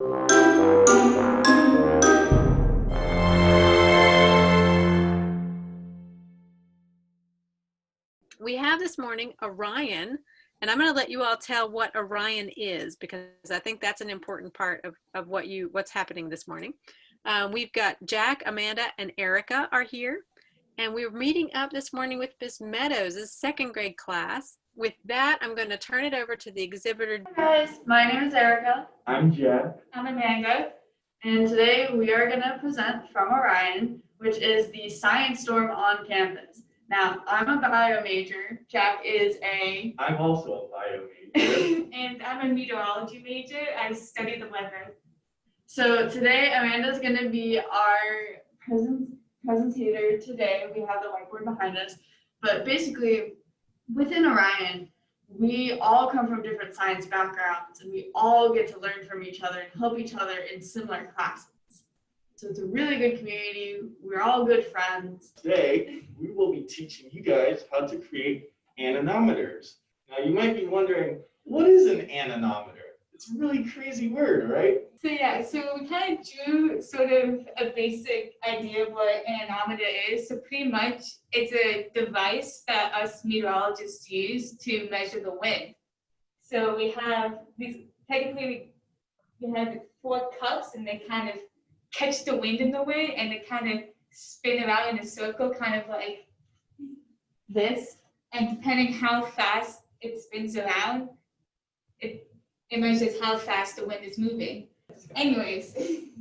We have this morning Orion, and I'm going to let you all tell what Orion is, because I think that's an important part of what's happening this morning. We've got Jack, Amanda, and Erica are here, and we're meeting up this morning with Miss Meadows' second grade class. With that, I'm going to turn it over to the exhibitor. Hi guys, my name is Erica. I'm Jack. I'm Amanda, and today we are going to present from Orion, which is the science storm on campus. Now, I'm a bio major. Jack is I'm also a bio major. And I'm a meteorology major. I study the weather. So today, Amanda's going to be our presentator today. We have the whiteboard behind us. But basically, within Orion, we all come from different science backgrounds, and we all get to learn from each other and help each other in similar classes. So it's a really good community. We're all good friends. Today, we will be teaching you guys how to create anemometers. Now, you might be wondering, what is an anemometer? It's a really crazy word, right? So we kind of drew sort of a basic idea of what an anemometer is. So pretty much it's a device that us meteorologists use to measure the wind. So we have these, technically we have 4 cups, and they kind of catch the wind in the wind, and they kind of spin around in a circle, kind of like this. And depending how fast it spins around, it measures how fast the wind is moving. Anyways,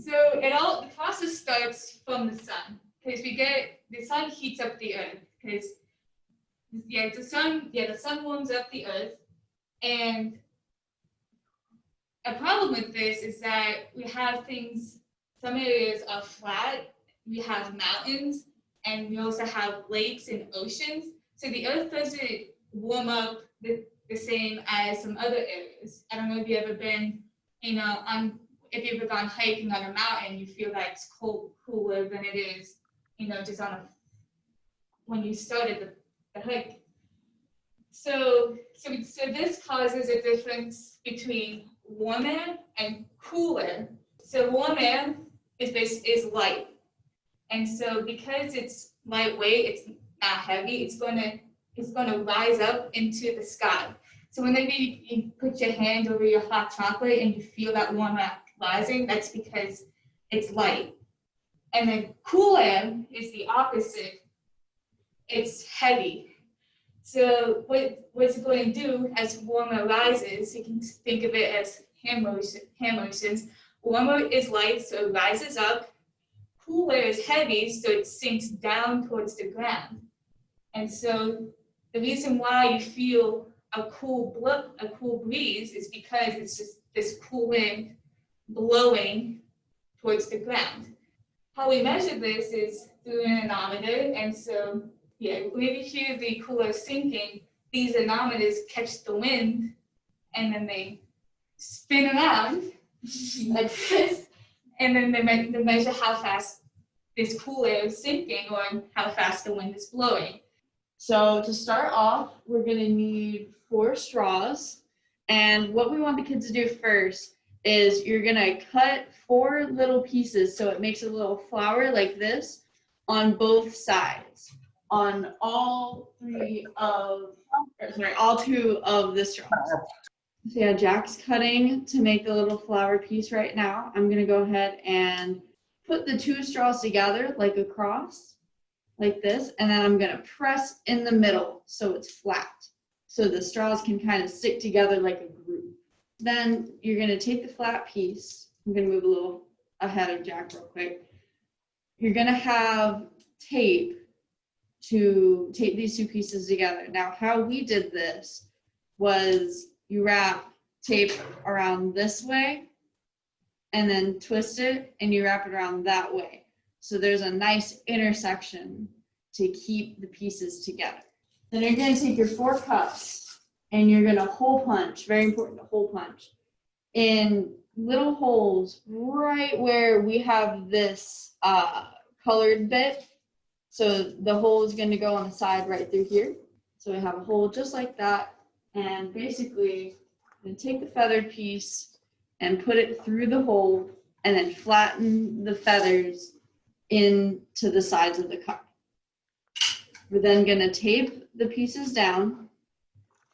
so the process starts from the sun, because the sun heats up the earth, because the sun warms up the earth. And a problem with this is that we have things, some areas are flat, we have mountains, and we also have lakes and oceans. So the earth doesn't warm up the same as some other areas. I don't know if you've ever been, if you've ever gone hiking on a mountain, you feel that it's cooler than it is, just when you started the hike. So this causes a difference between warm air and cool air. So warm air is light, and so because it's lightweight, it's not heavy, it's going to rise up into the sky. So whenever you put your hand over your hot chocolate and you feel that warm air rising, that's because it's light. And then cool air is the opposite. It's heavy. So what it's going to do as warm air rises, you can think of it as hand motions. Warm air is light, so it rises up. Cool air is heavy, so it sinks down towards the ground. And so the reason why you feel a cool breeze is because it's just this cool wind blowing towards the ground. How we measure this is through an anemometer, and so whenever you hear the cool air sinking, these anemometers catch the wind, and then they spin around like this, and then they measure how fast this cool air is sinking or how fast the wind is blowing. So to start off, we're going to need 4 straws. And what we want the kids to do first is you're going to cut 4 little pieces so it makes a little flower like this on both sides, on all 2 of the straws. So yeah, Jack's cutting to make the little flower piece right now. I'm going to go ahead and put the 2 straws together like a cross, like this, and then I'm going to press in the middle so it's flat, so the straws can kind of stick together like a group. Then you're going to take the flat piece. I'm going to move a little ahead of Jack real quick. You're going to have tape to tape these 2 pieces together. Now, how we did this was you wrap tape around this way and then twist it, and you wrap it around that way. So there's a nice intersection to keep the pieces together. Then you're going to take your 4 cups and you're going to hole punch, very important to hole punch, in little holes right where we have this colored bit. So the hole is going to go on the side right through here. So we have a hole just like that. And basically, I'm going to take the feathered piece and put it through the hole and then flatten the feathers into the sides of the cup. We're then going to tape the pieces down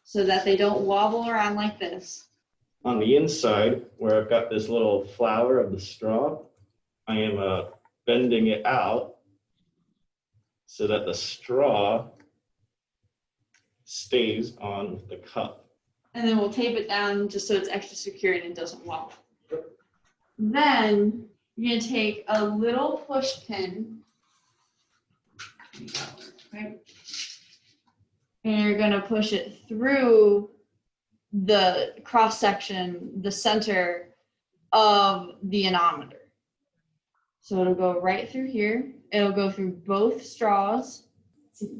so that they don't wobble around like this. On the inside, where I've got this little flower of the straw, I am bending it out so that the straw stays on the cup. And then we'll tape it down just so it's extra secure and it doesn't wobble. Then you're going to take a little push pin, right? And you're going to push it through the cross section, the center of the anemometer. So it'll go right through here. It'll go through both straws.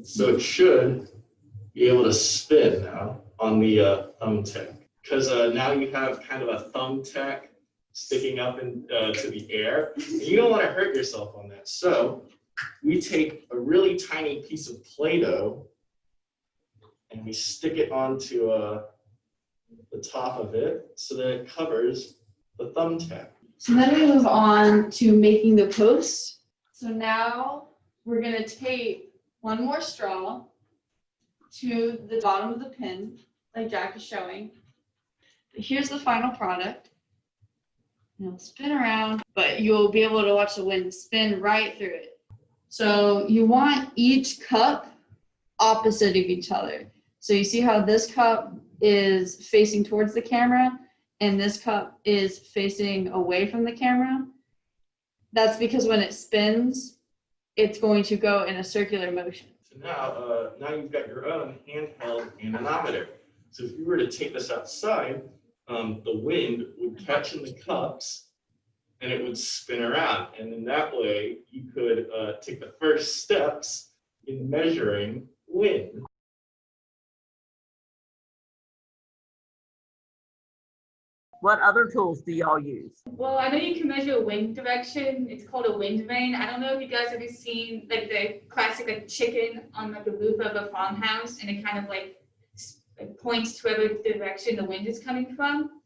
So it should be able to spin now on the thumbtack, because now you have kind of a thumbtack sticking up to the air. And you don't want to hurt yourself on that. So we take a really tiny piece of Play-Doh and we stick it onto the top of it so that it covers the thumbtack. So then we move on to making the post. So now we're going to tape one more straw to the bottom of the pin, like Jack is showing. But here's the final product. It'll spin around, but you'll be able to watch the wind spin right through it. So you want each cup opposite of each other. So you see how this cup is facing towards the camera and this cup is facing away from the camera? That's because when it spins, it's going to go in a circular motion. So now you've got your own handheld anemometer. So if you were to take this outside, the wind would catch in the cups and it would spin around. And in that way, you could take the first steps in measuring wind. What other tools do y'all use? Well, I know you can measure wind direction. It's called a wind vane. I don't know if you guys ever seen like the classic like chicken on like the roof of a farmhouse, and it kind of like points to whatever direction the wind is coming from.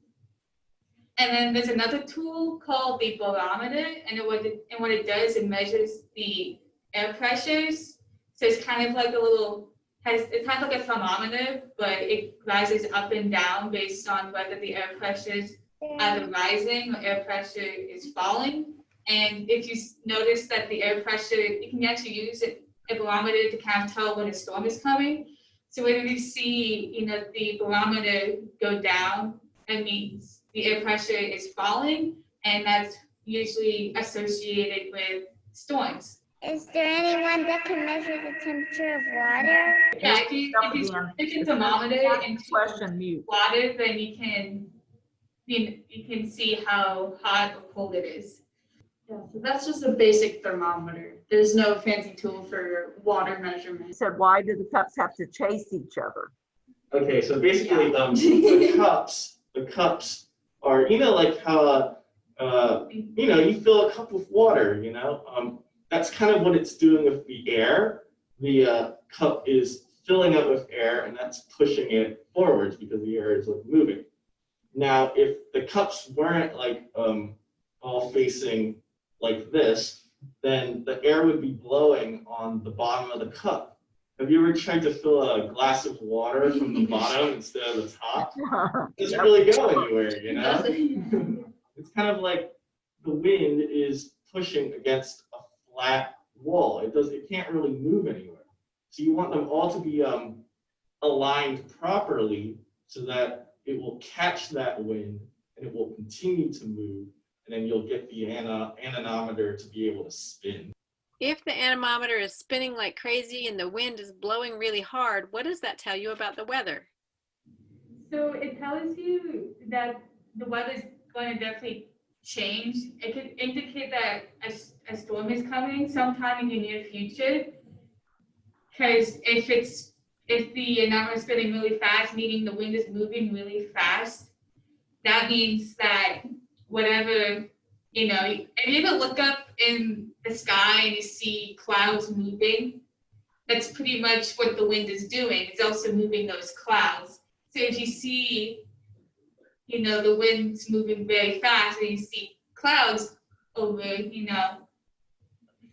And then there's another tool called the barometer, and what it does, it measures the air pressures. So it's kind of like it's kind of like a thermometer, but it rises up and down based on whether the air pressures are either rising or air pressure is falling. And if you notice that the air pressure, you can actually use a barometer to kind of tell when a storm is coming. So when you see, the barometer go down, it means the air pressure is falling, and that's usually associated with storms. Is there anyone that can measure the temperature of water? Yeah, if you stick a thermometer into Question mute. water, then you can see how hot or cold it is. Yeah, so that's just a basic thermometer. There's no fancy tool for water measurement. You said, why do the cups have to chase each other? Okay, so basically, the cups are, like how, you fill a cup with water, that's kind of what it's doing with the air. The cup is filling up with air, and that's pushing it forwards because the air is moving. Now, if the cups weren't all facing like this, then the air would be blowing on the bottom of the cup. Have you ever tried to fill a glass of water from the bottom instead of the top? It doesn't really go anywhere, It's kind of like the wind is pushing against a flat wall. It can't really move anywhere. So you want them all to be aligned properly so that it will catch that wind and it will continue to move, and then you'll get the anemometer to be able to spin. If the anemometer is spinning like crazy and the wind is blowing really hard, what does that tell you about the weather? So it tells you that the weather is going to definitely change. It could indicate that a storm is coming sometime in the near future. Because if the anemometer is spinning really fast, meaning the wind is moving really fast, that means that whatever, if you ever look up in the sky and you see clouds moving, that's pretty much what the wind is doing. It's also moving those clouds. So if you see, the wind's moving very fast and you see clouds over,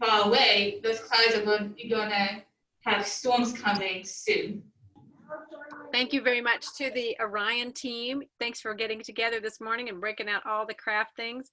far away, those clouds are going to have storms coming soon. Thank you very much to the Orion team. Thanks for getting together this morning and breaking out all the craft things.